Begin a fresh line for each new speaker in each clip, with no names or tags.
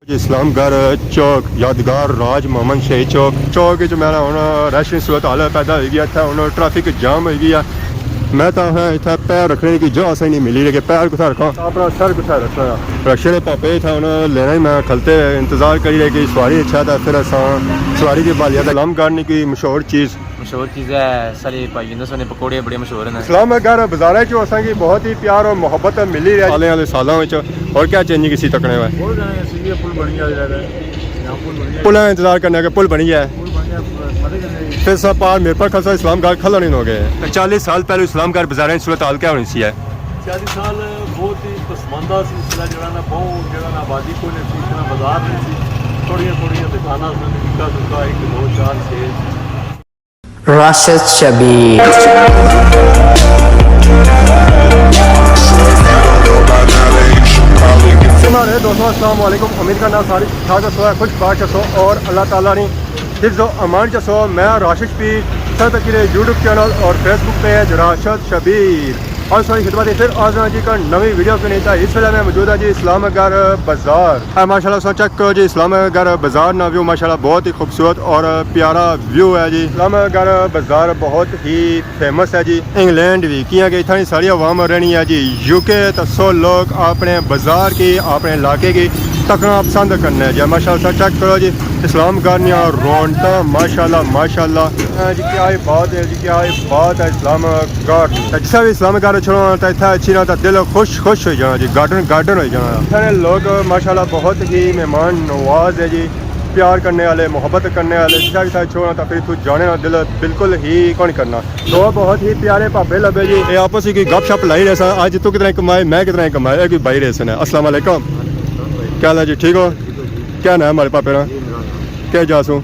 इस्लामगढ़ चौक यादगार राज मोहम्मद शहीद चौक च मैं हुण रश दी सूरत हाल पैदा होई गई इत्थै हुण ट्रैफिक जाम होई गई है। मैं तो इत्थै पैर रखने की जगह असें नहीं मिली लेकिन पैर कुत्थै रखां अपना सर कुत्थै रखना रक्शे दे पापे इत्थै हुण लेना ही मैं खलते इंतजार करी रहे कि सवारी अच्छा था फिर असां सवारी की बालिया इस्लामगढ़ की मशहूर चीज़
है सारे भाई ने पकौड़े बड़े मशहूर हैं।
इस्लामगढ़ बाजारा चो असां की बहुत ही प्यार और मोहब्बत मिली रही आने वाले सालों में और क्या चेंजिंग इसी तकने हुआ पुल इंतजार करने के पुल बनी है फिर सब पार मेरे पर खसा इस्लामगढ़ खला नहीं हो गए 40 साल पहले इस्लामगढ़ बाजारा की सूरत हाल क्या होनी सी है
40 साल बहुत ही पसमानदा सिलसिला जड़ा ना बहुत जड़ा ना आबादी को ने सीखना बाजार में सी थोड़ी दुकाना उसने निका दुका 1 2 4 6
Rashid Shabir
हमारे दोस्तों अस्सलाम वालेकुम उम्मीद करना सारी ठीक ठाक खुश बात सो और अल्लाह ताला ने हिफ्ज़ व अमान सो मैं राशिद शबीर सर तक यूट्यूब चैनल और फेसबुक पेज राशिद शबीर और सारी खिदमत फिर आज जी का नवी वीडियो के नहीं था इस वेले में मौजूद है जी इस्लामगढ़ बाजार है माशाल्लाह सो चेक करो जी इस्लामगढ़ बाजार ना व्यू माशाल्लाह बहुत ही खूबसूरत और प्यारा व्यू है जी। इस्लामगढ़ बाजार बहुत ही फेमस है जी इंग्लैंड भी किया गई इतनी सारी अवाम रहनी है जी यूके तो सो लोग अपने बाजार की अपने इलाके की तकना पसंद करने जी माशाल्लाह चेक करो जी इस्लामगढ़ रौनक माशाल्लाह जी क्या बात है जी क्या बात है इस्लामगढ़ जिससे भी इस्लामगढ़ छोड़ो तो इतना अच्छी ना तो दिल खुश हो जाना जी गार्डन हो जाना इतने लोग माशाल्लाह बहुत ही मेहमान नवाज है जी प्यार करने वाले मोहब्बत करने वाले जिसका भी साथ छोड़ना तो फिर तू जाने ना दिल बिल्कुल ही कौन करना दो बहुत ही प्यारे भापे लगे जी ये आपस की गप शप लाई रहे आज तू कितना कमाए मैं कितना कमाए एक भाई रहे अस्सलाम वालेकुम क्या हाल है जी ठीक हो क्या नाम हमारे पापे ना क्या जासूँ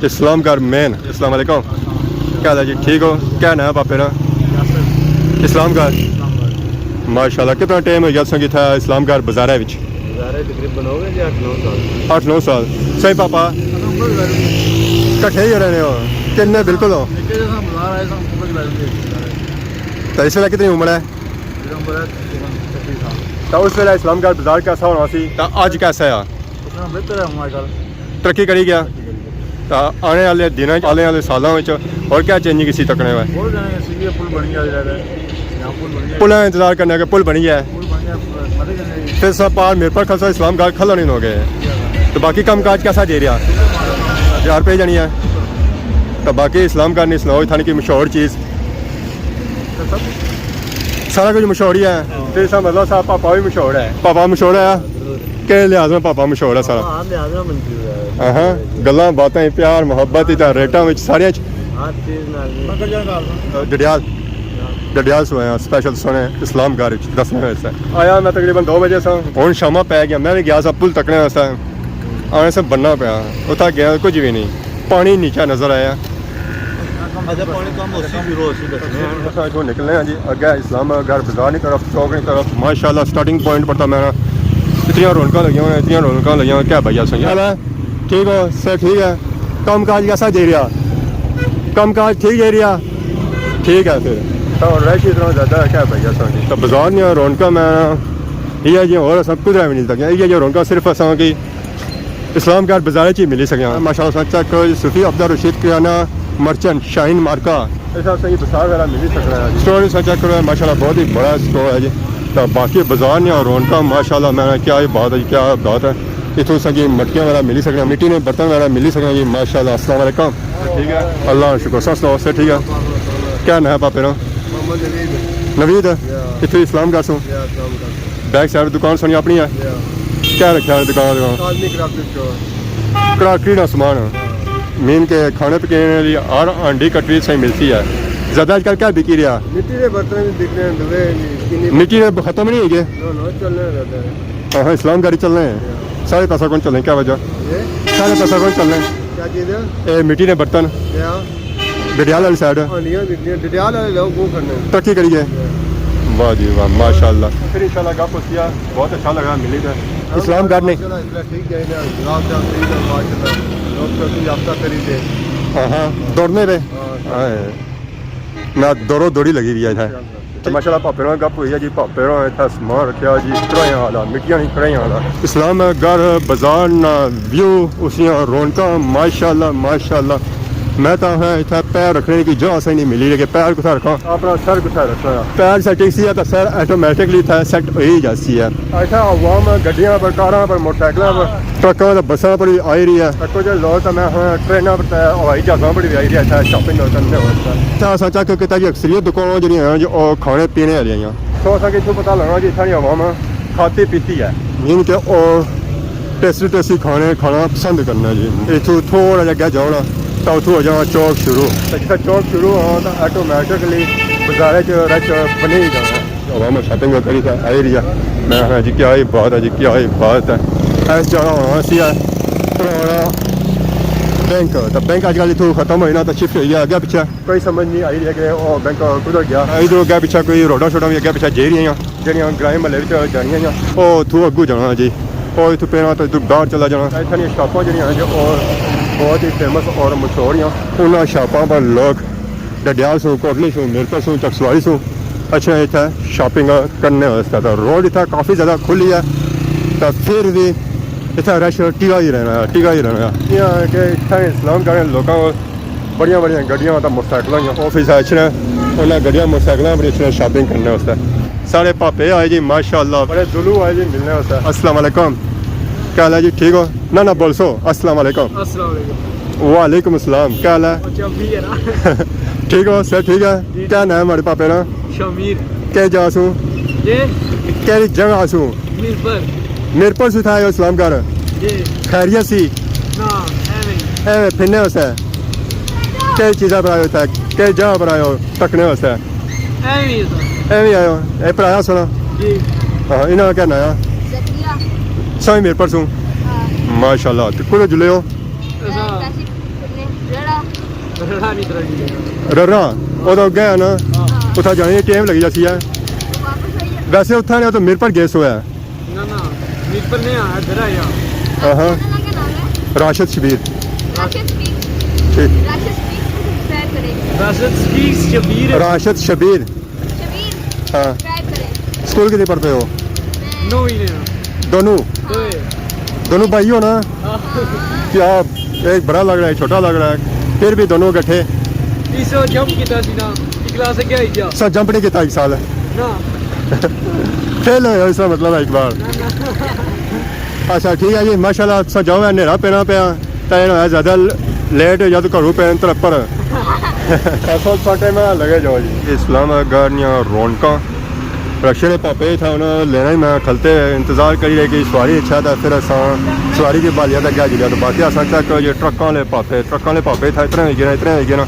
इस्लामगढ़ मेन अस्सलाम वालेकुम क्या हाल है जी ठीक हो क्या नाम पापे ना इस्लामगढ़ माशाल्लाह कितना टाइम हो गया संगी था इस्लामगढ़ बाजारे विच
तकरीबन हो गए
8-9 साल सही पापा कट्ठे ही रहने हो किन्ने बिल्कुल हो तो इस वेले कितनी उम्र है तो उस वेले इस्लामगढ़ बाजार कैसा होना सी तो अज कैसा है तरक्की करी गया तो आने वाले दिनों आने वाले सालों में और क्या चेंजिंग इसी तकने हुआ पुल इंतजार करने के पुल बनी है फिर सब पार मेरे पर खसा इस्लामगढ़ खला नहीं हो गए तो बाकी काम काज कैसा दे रहा 1000 रुपये जानी है तो बाकी इस्लामगढ़ ने सुनाओ थाने की मशहूर चीज़ सारा कुछ मशहूर ही है फिर इसका मतलब साहब पापा भी मशहूर है पापा मशहूर है कि लिहाज में पापा मशहूर है सारा हाँ गल्लां बातें प्यार मोहब्बत रेटा में सारिया डडियाल सोए स्पैशल सोने इस्लामगढ़ दसने वास्ते आया मैं तकरीबन 2 बजे से हूँ शामा पै गया मैं भी गया सा पुल तकने वास्ते आने से बनना पाया उतना गया कुछ भी नहीं पानी नीचा नजर आया निकलने हैं जी अगे इस्लामगढ़ बाजार की तरफ चौक की तरफ माशाल्लाह स्टार्टिंग पॉइंट पर था मैं इतनी रौनक लगी हुई क्या भैया सही है ठीक हो सर ठीक है कम काज कैसा दे रहा कम काज ठीक दे रहा ठीक है फिर तो रश इतना ज़्यादा है क्या भैया सही तो बाजार में रौनक मैं ये जी और सब कुछ भी नहीं सकता ये जो रौनक सिर्फ असा की इस्लामगढ़ बाजार ही मिली सकें माशाल्लाह चेक सूफी अब्दुल रशीद किराना मर्चेंट शाइन मार्का ऐसा सही बाजार वगैरह मिल सकता है स्टोर चेक करो माशाल्लाह बहुत ही बड़ा स्टोर है जी तो बाकी बाजार ने और रौनक माशाल्लाह मैं क्या बात है क्या बात है इतों सकी मटकियाँ वगैरह मिली सकते मिट्टी ने बर्तन वगैरह मिली सकते जी माशाल्लाह अस्सलाम वालेकुम ठीक है अल्लाह शुक्र सस्ता से ठीक है क्या नाम है पापे ना नवीद इतने इस्लामगढ़ से बैक साइड दुकान सुनी अपनी है क्या रखा है दुकान क्रॉकरी का सामान मीन के खाने पीने लिए हर हांडी कटरी सही मिलती है ज़्यादा आजकल क्या बिकी रहा
मिट्टी के बर्तन
मिट्टी खत्म नहीं है हाँ इस्लामगढ़ चल रहे हैं सारे पैसा कौन चल रहे हैं क्या वजह सारे पैसा कौन चल रहे हैं
क्या चीज़ है
मिट्टी के बर्तन डडियाल वाली साइड
डडियाल वाले लोग वो करने
तरक्की करिए वाह जी वाह माशाल्लाह फिर इंशाल्लाह गप किया बहुत अच्छा लगा मिली था इस्लामगढ़ ने
ठीक है
हाँ दौड़ने पे मैं दौड़ो दौड़ी लगी हुई है ਤੇ ਮਾਸ਼ਾਅੱਲਾ ਭਾਪੇ ਨਾਲ ਗੱਪ ਹੋਈ ਹੈ ਜੀ। ਭਾਪੇ ਨਾਲ ਇੱਥੇ ਸਮਾਨ ਰੱਖਿਆ ਜੀ, ਕੜਾਈਆਂ ਵਾਲਾ, ਮਿੱਟੀਆਂ ਦੀ ਕੜਾਈਆਂ ਵਾਲਾ। ਇਸਲਾਮ ਘਰ ਬਾਜ਼ਾਰ ਨਾ ਵਿਊ ਉਸੀਆਂ ਰੌਣਕਾਂ ਮਾਸ਼ਾਅੱਲਾ ਮਾਸ਼ਾਅੱਲਾ। मैं तो है इतना पैर रखने की जगह सही नहीं मिली लेकिन पैर कुछ रखा अपना सर कुछ रखना पैर सेटिंग सी है तो सर ऑटोमेटिकली था सेट हो ही जाती है। अच्छा आवाम गड्डियां पर कारां पर मोटरसाइकिलों पर ट्रकों पर बसों पर भी आई रही है। कुछ लोग तो मैं ट्रेनों पर हवाई जहाज़ों पर भी आई रही है शॉपिंग करने वास्ते। सोचा कि कितना जी अक्सरियत दुकानों जो हैं जो खाने पीने वाली हैं तो असा कि इतों पता लगना जी इतनी आवाम खाती पीती है मीन के टेस्टी टेस्टी खाने खाना पसंद करना जी। इतों थोड़ा जगह जाओ तो उतों हो जाओ चौक शुरू जितना चौक शुरू हो तो ऑटोमेटिकली बाजारे च रश बने ही जाना। आवाम शॉपिंग करी था आई रही है। मैं हाँ जी क्या ही बात है जी क्या ही बात है। ऐस जगह होना सी है पुराना बैंक तो बैंक अजकल इतों खत्म हो ना तो शिफ्ट हो गया अगे पिछे कोई समझ नहीं आई रही है कि बैंक कुधर गया। इधर अगे पिछे कोई रोडा शोडा भी अगे पिछे जे रही जड़ियाँ ग्राम महल जानिया उतों अगू जाना जी और इतों पैना तो इधर बाहर चला जाना। इतनी शॉपां जड़ियाँ जो बहुत ही फेमस और मशहूर हैं उन्होंने शॉपों पर लोग डडियाल सूँ कोटली सूँ मिरपुर सूँ चकसवाली सूँ अच्छा इतना शॉपिंग करने वास्ते। तो रोड इतना काफ़ी ज़्यादा खुली है तो फिर भी इतना रश टिका ही रहना है। यहाँ के इतना इस्लाम का लोगों को बड़िया बड़िया गड्डियाँ तो मोटरसाइकिल ऑफिस अच्छे उन्हें गड्डियाँ मोटरसाइकिलों पर अच्छे शॉपिंग करने वास्ते। सारे पापे आए जी माशाअल्लाह बड़े दुलू आए जी मिलने वास्ते। अस्सलाम वालेकुम क्या हाल है जी ठीक हो ना ना बोल सो अस्सलाम वालेकुम। वालेकुम अस्सलाम क्या हाल है ठीक हो सर ठीक है क्या नाम है हमारे पापे ना
शमीर
क्या जासू
ये
क्या जगह आसू मिरपुर से था इस्लाम घर
ये
खैरियत सी
ना
ए फिरने वास्ते क्या चीज़ा पर आयो था क्या जगह पर आयो तकने वास्ते एवं आयो ए पढ़ाया सुना
जी
हाँ इन्होंने क्या नाया साई मेरे परसों माशाल्लाह तो कुछ जुले हो ररा उधर गया ना उतना जाने टाइम लगी जाती है वैसे उतना नहीं तो मेरे पर गैस हुआ है
ना ना मीट पर नहीं आया इधर आया
हाँ हाँ राशिद शबीर राशिद शबीर हाँ स्कूल कितने पढ़ते हो
नो ही नहीं
दोनों दोनों भाई हो ना क्या एक बड़ा लग रहा है छोटा लग रहा है फिर भी दोनों इकट्ठे
इस जंप किया सी ना क्लास से क्या ही जा
सर जंप नहीं किया एक साल
ना
फेल हो इसका मतलब है एक बार अच्छा ठीक है जी माशाल्लाह सर जाओ अंधेरा पैना पाया टाइम है ज़्यादा लेट या तो घरों पैन तरपर में लगे जाओ जी। इस्लाम गाड़ियाँ रौनक रक्शे ने पापे था उन्हें लेना ही मैं खलते इंतजार करी रहे कि सवारी अच्छा था फिर असा सवारी की बालिया तक गया जुलिया तो बाकी असा चेक जो ट्रकों वाले पापे था इतना ही गया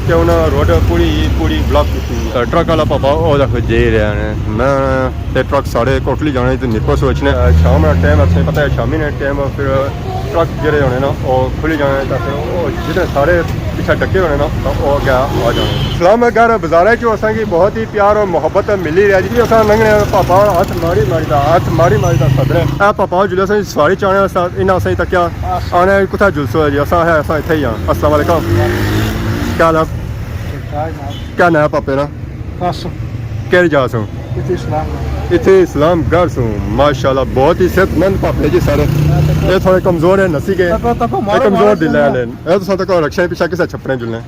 कि उन्हें रोड पूरी ब्लॉक की ट्रक वाला पापा वो जे रहा है मैं ट्रक साढ़े कोटली जाने तो निपो सोचने शाम का टाइम अच्छे पता है शामी ने टाइम फिर ट्रक जोड़े होने ना वो खुली जाने तो फिर जितने सारे पीछे डके होने ना तो वो क्या आ जाने। इस्लाम घर बाजारे चो असा की बहुत ही प्यार और मोहब्बत मिली रही जी। असा लंघने पापा हाथ मारी था सदरे ए पापा जुले अस सवारी चाने इन्ना असें तक आने कुत्थै जुलसो है जी असा है असा इत्थे ही हाँ। अस्सलाम वालेकुम क्या हाल क्या नाम पापे ना केड़ी जा सो इतने इस्लाम घर सो माशाल्लाह बहुत ही सेहतमंद पापे जी सारे ये थोड़े कमजोर है नसी के कमजोर दिल है तो साथ को रक्षा पीछे किसे छपने जुलने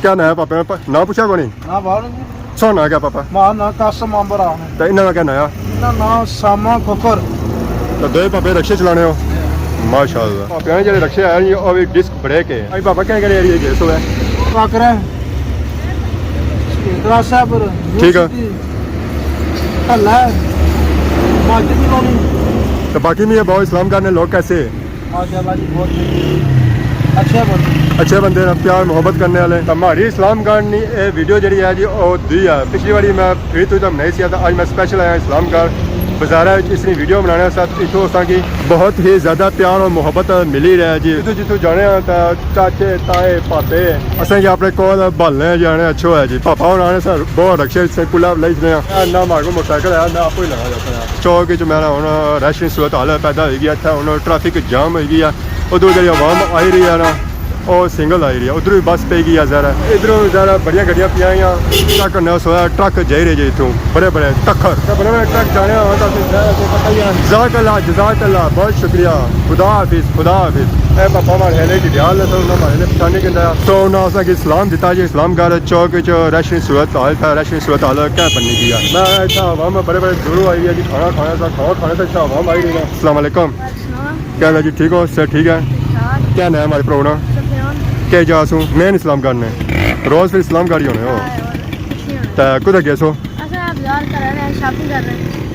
क्या नाम है पापे ना पूछा को नहीं सोना क्या पापा तो इन्होंने क्या नया तो दो पापे रक्षे चलाने हो माशाल्लाह पापे जो रक्षे आए वो भी डिस्क ब्रेक है अभी पापा क्या एरिया गए सो है ठीक है तो बाकी में ये बहुत इस्लाम करने लोग कैसे अच्छे बंदे ने प्यार मोहब्बत करने वाले हमारी इस्लाम गार्ड ये वीडियो जी है जी वो दी है पिछली बारी मैं फ्री तो नहीं सी था आज मैं स्पेशल आया इस्लाम गार्ड बाजारा इसलिए वीडियो बनाने साथ इतों असा की बहुत ही ज़्यादा प्यार और मोहब्बत मिली रहा है जी। जितों जाने चाचे ताए पापे असें अपने कोल भालने जाने अच्छो है जी पापा और आने सर बहुत रक्षे से पुला लेने ना मार को मोटरसाइकिल है ना आप ही लगा जाता है चौक च मैं हूँ रश सूरत हाल पैदा हो गई इतना हूँ ट्रैफिक जाम हो गई है उधर जी आवाम आई रही है ना ਉਹ ਸਿੰਗਲ ਆਈ ਰਹੀ ਆ ਉਧਰੋਂ ਵੀ ਬੱਸ ਪਈ ਗਈ ਆ ਜ਼ਰਾ ਇਧਰੋਂ ਜ਼ਰਾ ਬੜੀਆਂ ਗੱਡੀਆਂ ਪਈਆਂ ਆ ਟਰੱਕ ਨਾ ਸੋਇਆ ਟਰੱਕ ਜਾਈ ਰਹੇ ਜੇ ਇਥੋਂ ਬੜੇ ਬੜੇ ਟੱਕਰ ਤੇ ਬੜੇ ਬੜੇ ਟਰੱਕ ਜਾਣੇ ਆ ਤਾਂ ਪਤਾ ਹੀ ਆ ਜਜ਼ਾਕ ਅੱਲਾ ਬਹੁਤ ਸ਼ੁਕਰੀਆ खुदा हाफिज ए पापा मारे हेले की ध्यान ले तो ना मारे पछाने किंदा तो ना असा की सलाम दिता जी इस्लाम घर चौक विच रश सूरत हाल था रश सूरत हाल क्या बननी की यार मैं अच्छा हवा में बड़े बड़े दूरों आई है कि खाना खाने सा खाने तो अच्छा हवा में आई रही है अस्सलाम वालेकुम क्या हाल जी ठीक हो सर ठीक है क्या नाम है हमारे प्रोग्राम क्या जास हूँ मैं इस्लाम घर ने रोज फिर इस्लाम घर ही होने हो तो कुछ गए सो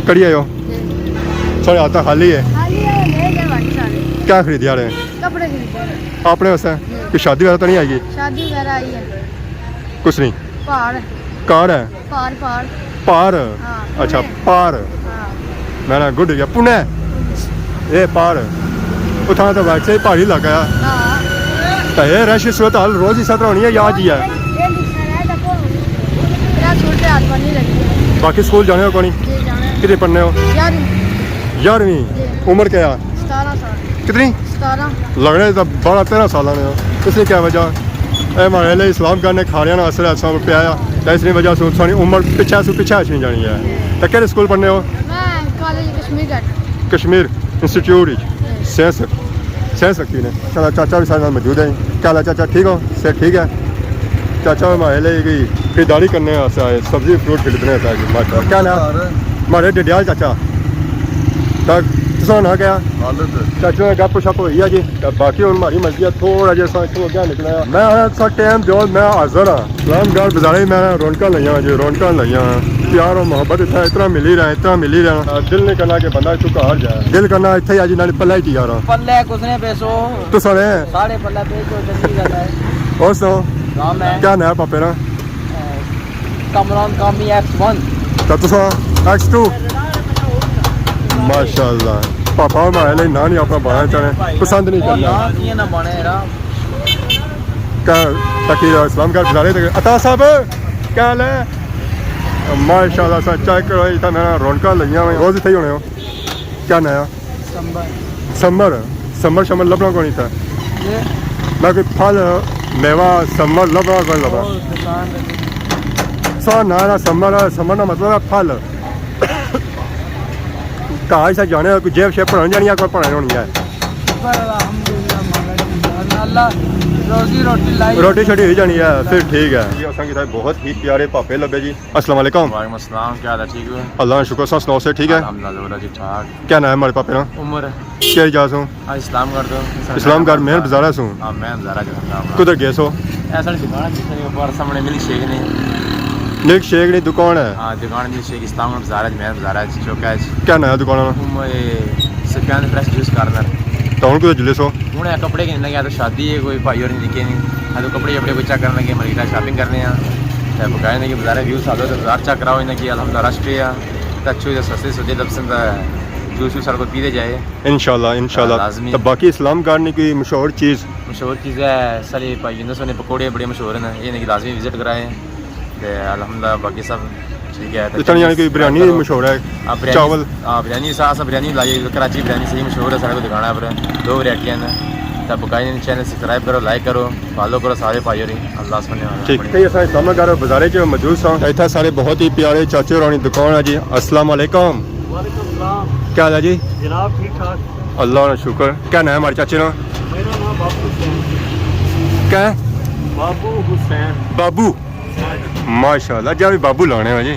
कड़ी आयो सारे हाथ खाली है क्या खरीद रहे हैं
कपड़े खरीदे
आपने वैसे कि शादी वगैरह तो नहीं आएगी
शादी वगैरह आई है
कुछ नहीं
पहाड़
कार है
पहाड़
पार
हाँ,
अच्छा
पुणे।
पार
हाँ
मैंने गुड गया पुणे ये पार उठा तो वैसे ही पहाड़ी इलाका है
हाँ
तो ये रश सूरत हाल रोज ही सत्र होनी है याद ही है
ये लिखा है देखो मेरा छोटे हाथ पर नहीं लगी
बाकी स्कूल जाने हो कौन
ये जाना है
कितने पढ़ने हो
यार
11वीं उम्र क्या है
17 साल
कितनी
17
लग रहे तो 12-13 साल ने हो इसलिए क्या वजह ए हमारे लिए इस्लाम करने खाने ना असर ऐसा रुपया आया तो इसलिए वजह से सारी उम्र पीछे नहीं जानी है तो केड़े स्कूल पढ़ने हो
मैं कॉलेज कश्मीर का
कश्मीर इंस्टीट्यूट साइंस रखी ने चलो चाचा भी सारे नाल मौजूद है क्या हाल है चाचा ठीक हो सर ठीक है चाचा हमारे लिए की खरीदारी करने आए सब्जी फ्रूट खरीदने माशा क्या ना हमारे डिडियाल चाचा तक ना क्या चाचू ने गप शप हुई है जी तो बाकी हूँ हमारी मर्जी है थोड़ा जहा इतों अगर निकला मैं सा टाइम जो मैं हाजिर हाँ इस्लामगढ़ बाजारे मैं रौनक लईया जी रौनक लईया प्यार और मोहब्बत इतना इतना मिल ही रहा दिल नहीं करना कि बंदा इतों घर जाए दिल करना इतने आज ना पल्ला ही यार
पल्ले कुसने पैसो
तो सुने
साढ़े पल्ला पैसो जल्दी जाता है
और सुनो
नाम है
क्या नाम पापे ना
कमरान कामी X1
तो तुसा X2 माशाल्लाह पापा हमारे लिए ना नहीं अपना बनाना चाहे पसंद नहीं
और
करना
ना ये ना बने रा
क्या ताकि इस्लामगढ़ गुजारे थे अता साहब क्या हाल है माशाल्लाह सा चेक करो इतना मैं रौनक लईया रोज इतने ही होने हो क्या नया समर शमर लभना कौन था
ये
मैं कोई फल मेवा समर लभना कौन लभा
दुकान
सा ना समर ना मतलब है फल कहा से जाने कोई जेब शेब पढ़ाने जानी है कोई पढ़ाने होनी है
पर अल्हम्दुलिल्लाह मांगने अल्लाह रोजी रोटी लाई
रोटी छोटी हो जानी है फिर ठीक है जी असा की बहुत ही प्यारे पापे लगे जी अस्सलाम वालेकुम
वालेकुम अस्सलाम क्या हाल है ठीक हो
अल्लाह का शुक्र सा सुनाओ से ठीक है
अल्हम्दुलिल्लाह जी ठीक
क्या नाम है हमारे पापे ना
उम्र
क्या इजाज़ हूँ
आज इस्लाम कर दो
इस्लामगढ़ मेहर बाजारा से हूँ
हां मैं बाजारा जो नाम
कुदर गए सो
ऐसा दुकान जिसने ऊपर सामने मिली शेख ने
मिल्क शेक नहीं दुकान है
हां दुकान मिली शेख इस्लाम बाजारा में बाजारा चौका
क्या नया दुकान है
उम्र सफियान फ्रेश जूस कार्नर
तो हूँ कुछ जुले सो
हूँ कपड़े किन्ने गया तो शादी है कोई भाई और नहीं दिखे नहीं तो कपड़े शपड़े कोई चेक करने लगे मरीना शॉपिंग करने तो बकाए ने कि बाजार व्यू सालो तो बाजार चेक कराओ इन्हें कि अलहमदुलिल्लाह रश पे तो अच्छी सस्ते सस्ते दबसन जूस वूस सारे को पीते जाए
इंशाल्लाह
लाजमी।
तो बाकी इस्लामगढ़ की कोई मशहूर चीज़
मशहूर चीज़ है सारे भाई यूनुस ने पकौड़े बड़े मशहूर हैं ये नहीं कि लाजमी विजिट कराए तो अलहमदुलिल्लाह बाकी सब ठीक है
इतना यानी कि बिरयानी मशहूर है चावल
हाँ बिरयानी साथ बिरयानी लाई कराची बिरयानी सही मशहूर है सारे को दिखाना है पर 2 वैरायटियाँ हैं तब बकाई चैनल सब्सक्राइब करो लाइक करो फॉलो करो सारे भाई और अल्लाह सुनने
ठीक है असा इस्लामगढ़ बाजारे च मौजूद सा इतना सारे बहुत ही प्यारे चाचे रानी दुकान है जी अस्सलाम वालेकुम
वालेकुम सलाम
क्या हाल है जी
जनाब ठीक ठाक
अल्लाह का शुक्र क्या नाम है हमारे चाचे ना
मेरा नाम बाबू हुसैन
क्या
बाबू हुसैन
बाबू माशाल्लाह जी अभी बाबू लाने हैं जी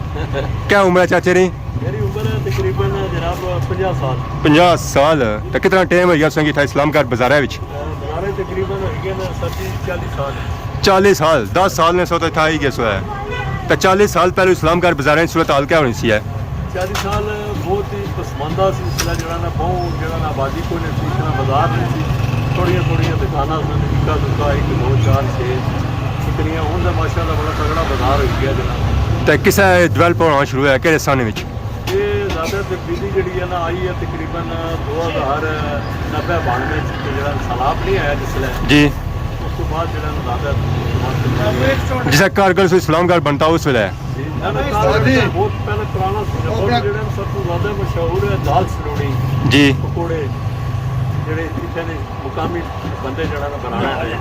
क्या उम्र है चाचे री
मेरी उम्र है तकरीबन जनाब 50 साल
50 साल तो कितना टाइम है संगीत है इस्लामगढ़ बाजारे विच
बाजारे तकरीबन है ना 40 साल
40 साल 10 साल ने सो तो था ही गया सो है तो 40 साल पहले इस्लामगढ़ बाजारे सूरत हाल क्या होनी सी है
40 साल बहुत ही पसमानदा सिलसिला जरा ना बहुत जगह ना आबादी को नहीं थी इतना बाजार नहीं थी थोड़िया दुकाना निका दुका 1 2 4 6 इतनियां हूँ तो माशाल्लाह बड़ा तगड़ा बाजार हो गया जनाब
तो किस डेवलप होना शुरू है कि सन में
ये ज़्यादा तब्दीली जी ना आई है तकरीबन 2090-92 जो सैलाब नहीं आया जिसले
जी
उस तो बाद जो ज़्यादा
जिसे कारगिल से इस्लामगढ़ बनता उस वेले
बहुत पहले पुराना जो सब तो ज़्यादा मशहूर है दाल सलोनी
जी
पकौड़े ਜਿਹੜੇ ਇੱਥੇ ਨੇ ਮੁਕਾਮੀ ਬੰਦੇ ਜਿਹੜਾ ਨਾ ਬਣਾਉਣਾ ਹੈ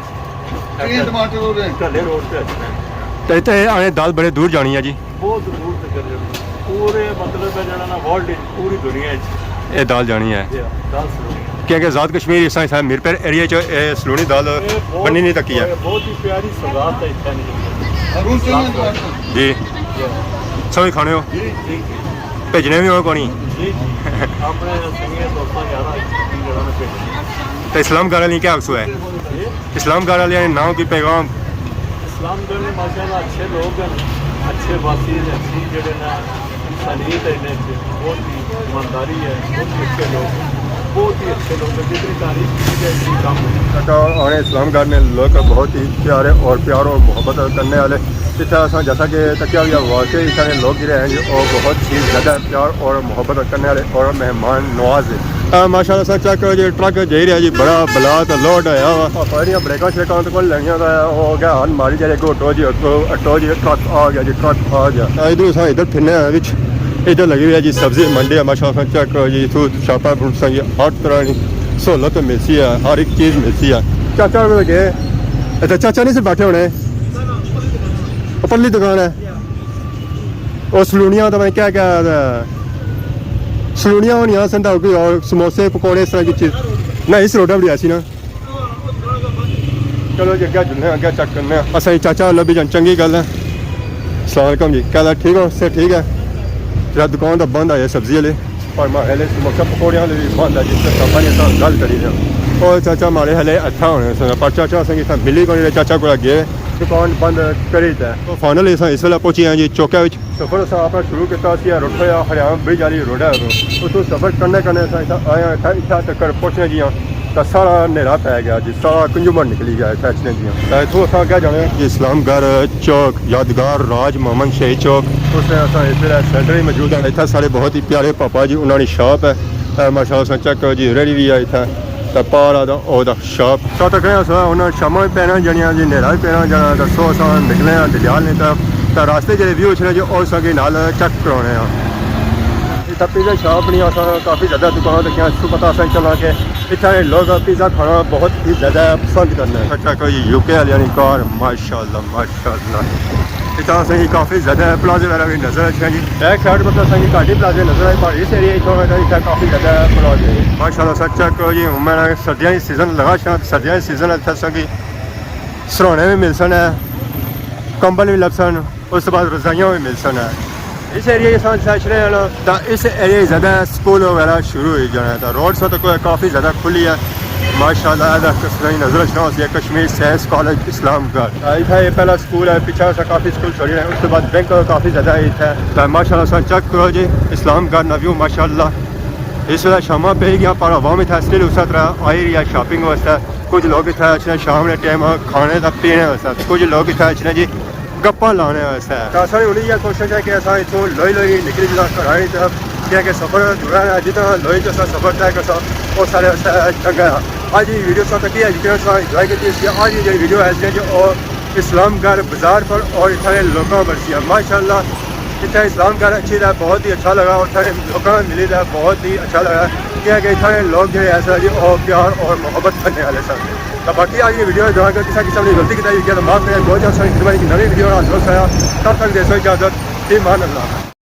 ढले रोड पे अच्छा है
ਤੇ ਇੱਥੇ ਆਣੇ ਦਾਲ ਬੜੇ ਦੂਰ ਜਾਣੀ ਆ ਜੀ
बहुत दूर तक कर जाते पूरे मतलब है जरा ना वर्ल्ड पूरी दुनिया
ਇਹ ਦਾਲ ਜਾਣੀ ਹੈ
दाल सलोनी
ਕਿਉਂਕਿ ਆਜ਼ਾਦ ਕਸ਼ਮੀਰ ਇਸ ਤਰ੍ਹਾਂ ਮਿਰਪੁਰ ਏਰੀਆ 'ਚ ਇਹ ਸਲੂਣੀ ਦਾਲ ਬੰਨੀ ਨਹੀਂ ਤੱਕੀ ਹੈ
बहुत ही प्यारी सौगात है इतना
ਜੀ ਸਭ ਖਾਣੇ ਹੋ
जी जी
ਭੇਜਣੇ ਵੀ ਹੋ ਕੋਣੀ
जी अपने संगे दोस्तों यारा जरा ना पे
ਤੇ ਇਸਲਾਮਗੜ ਵਾਲੀ ਕੀ ਅਕਸੂ ਹੈ इस्लामगढ़ वाले ने नाम की पैगाम
इस्लामगढ़ में माशाल्लाह अच्छे लोग हैं अच्छे वासी हैं अच्छी जड़े ना इंसानियत है इन्हें बहुत ही ईमानदारी है बहुत ही अच्छे लोग हैं बहुत ही अच्छे लोग हैं जितनी तारीफ की जाए इतनी कम है
और इस्लामगढ़ में लोग बहुत ही प्यारे और प्यार और मोहब्बत करने वाले इतना जैसा कि तकिया हुआ वाकई इतने लोग गिरे हैं और बहुत ही ज़्यादा प्यार और मोहब्बत करने वाले और मेहमान नवाज है माशाल्लाह सर चेक करो जी ट्रक जा रहा जी बड़ा बला तो लोड आया वा सारिया ब्रेक शेकां तो लैनिया हो गया हन मारी जाए अटो जी ट्रक आ गया जी ट्रक आ गया इधर इधर फिरने इधर लगी हुई है जी सब्जी मंडी है माशाल्लाह चेक करो जी इतों छापा फ्रूट जी हर तरह की सहूलत मिलती है हर एक चीज़ मिलती है चाचा गए अच्छा चाचा नहीं से बैठे होने पल्ली दुकान है और सलूनियाँ तो मैं क्या क्या सलूनियाँ होनियां संदा कोई और समोसे पकौड़े इस तरह की चीज़ ना इस रोडा भी ऐसी ना चलो जी अग्गे जुलने अग्गे चेक करने असा चाचा वाला भी चंगी गल है सलामकुम जी क्या ठीक हो से ठीक है जरा दुकान तो बंद आया सब्जी वाले और मारे हले समोसा पकौड़े वाले भी बंद है जिससे पापा ने तो गल करी और चाचा मारे हले अच्छा होने पर चाचा संगी मिली को चाचा को गए दुकान बंद करी था तो फाइनली इस वेले पहुंची हैं जी चौके सफर अस अपना शुरू किया रुठ होया हरियाणा ब्रिज वाली रोड है उतो सफर करने आया इतना तक पहुंचने जी तो सारा नेरा पै गया जी सारा कंजूमर निकली गया फैचने जी इतों अस क्या जाने इस्लामगढ़ चौक यादगार राज मोहम्मद शहीद चौक उसमें अस इस वे सेंटर ही मौजूद है इतना सारे बहुत ही प्यारे पापा जी उन्होंने शॉप है माशाल्लाह चेक करो जी रेडी भी है इतना तो पारा दा शॉप तो तक उन्होंने शामा भी पैना जनिया जी नेरा भी पैना जाना दसो अस निकले दलियाल ने तो रास्ते जो व्यू अच्छे जो और संगे नाल चेक कराने इतना पिज़्ज़ा शॉप नहीं अस काफ़ी ज़्यादा दुकान देखिए इसको पता असें चला कि इतने लोग पिज़्ज़ा खाना बहुत ही ज़्यादा पसंद करते हैं अच्छा कोई यूके वाली कार माशाल्लाह माशाल्लाह इतना असें काफ़ी ज़्यादा प्लाजे वगैरह भी नज़र आए जी बैक साइड पर असें घट ही प्लाजे नज़र आए पर इस एरिया इतना काफ़ी ज़्यादा प्लाजे माशाल्लाह सच चेक करो जी मैं सर्दियों की सीजन लगा शायद सर्दियों की सीजन इतना असें सरहाने भी मिल सन कंबल भी लग सन उस बाद रजाइयाँ भी मिल सन इस एरिया के साथ सच रहे हैं तो इस एरिया ज़्यादा स्कूल वगैरह शुरू हो जाना है तो रोड से तो काफ़ी ज़्यादा खुली है माशाल्लाह नज़र रखना होती है कश्मीर साइंस कॉलेज इस्लामगढ़ इतना ये पहला स्कूल है पीछे से काफ़ी स्कूल छोड़ी है उसके बाद बैंक काफ़ी ज़्यादा इतना माशाल्लाह चेक करो जी इस्लामगढ़ नव्यू माशाल्लाह इस वे शामा पे गया पर आवाम इतना स्टिल उस तरह आई रही है शॉपिंग वास्ते कुछ लोग इतना अच्छे शाम के टाइम खाने का पीने वास्ते कुछ लोग इतना अच्छे जी गप्पा लाने वास्ते असा उन्हीं कोशिश है कि अस इतों लोई लोई निकली जा घर की तरफ क्या सफ़र जुड़ा है जितना लोई जो सफ़र तय कर वो सारे चंगा है आज की वीडियो तक की है इंजॉय की आज की वीडियो है जो और इस्लामगढ़ बाजार पर और इतने लोगों बरसी है माशाल्लाह इतना इस्लामगढ़ अच्छी था बहुत ही अच्छा लगा और इतने लोगों मिली था बहुत ही अच्छा लगा क्या कि इतने लोग जो ऐसा जी और प्यार और मोहब्बत करने वाले सब तो बाकी आज ये वीडियो जो किसी किसी ने गलती की तो माफ करें 2000 नई वीडियो दोस्त आया तब तक देशों इजाज़त ईमान अल्लाह।